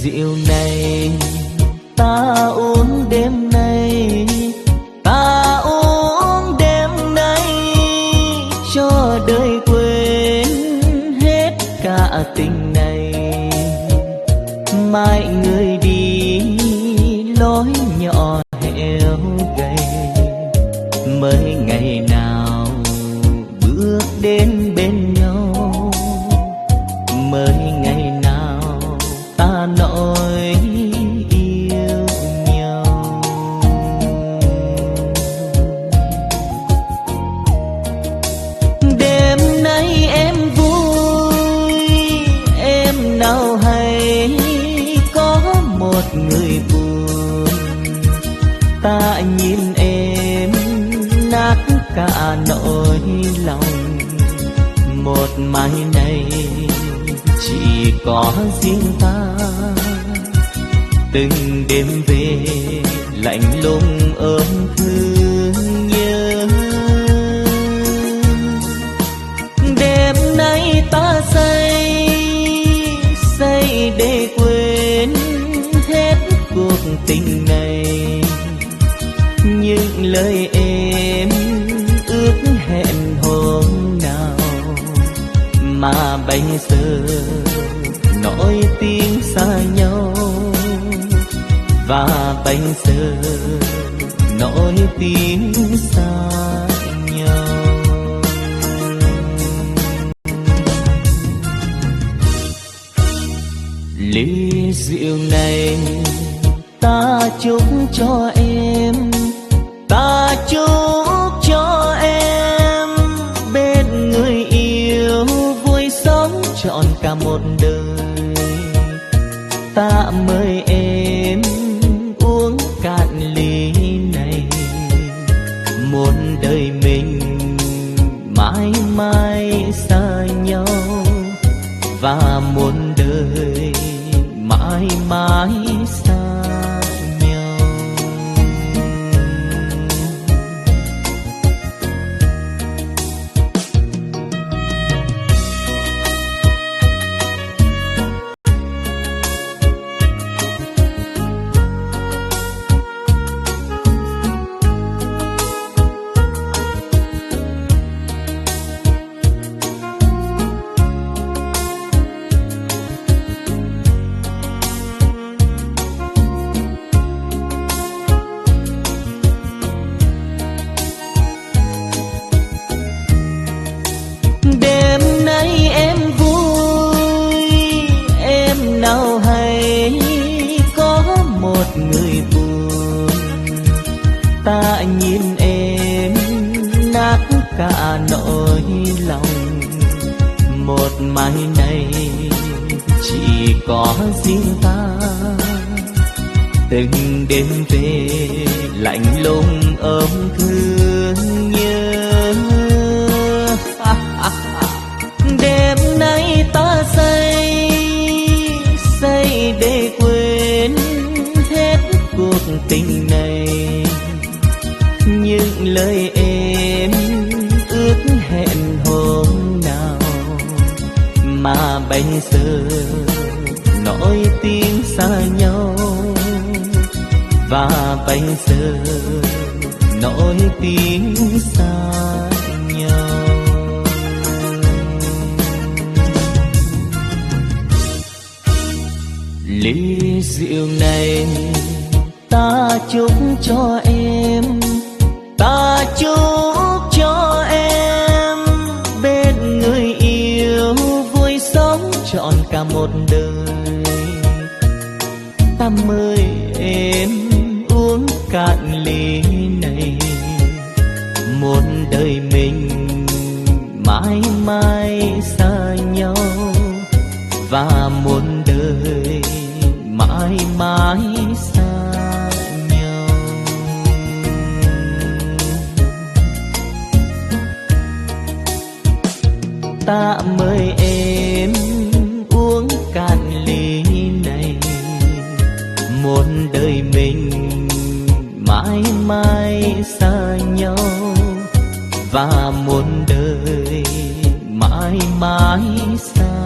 rượu này ta uống đêm nay, ta uống đêm nay cho đời quên hết cả tình này. Mai người đi lối nhỏ heo gầy, mới ngày nào bước đến bên nhau, mới ngày nào ta nói yêu nhau. Đêm nay em vui, em nào hay có một người buồn. Ta nhìn em nát cả nỗi lòng, một mai này chỉ có riêng ta. Từng đêm về lạnh lùng ôm thương nhớ. Đêm nay ta say say để quên hết cuộc tình này. Những lời em ước hẹn hôm nào mà bây giờ nỗi tiếng xa nhau, và bây giờ nỗi tiếng xa nhau. Ly rượu này ta chúc cho em, ta chúc cho em bên người yêu vui sống trọn cả một đời. Ta mời em uống cạn ly này, một đời mình mãi mãi xa nhau, và một đời mãi mãi xa nhau. Nào hay có một người buồn. Ta nhìn em nát cả nỗi lòng, một mai này chỉ có riêng ta. Từng đêm về lạnh lùng ôm thương nhớ. Đêm nay ta say say để quên hết cuộc tình này. Những lời em ước hẹn hôm nào mà bây giờ nỗi tiếng xa nhau, và bây giờ nỗi tiếng xa nhau. Ly rượu này ta chúc cho em, ta chúc cho em bên người yêu vui sống trọn cả một đời. Ta mời em uống cạn ly này, một đời mình mãi mãi xa nhau, và một đời mãi mãi xa nhau. Ta mời em uống cạn ly này, một đời mình mãi mãi xa nhau, và một đời mãi mãi xa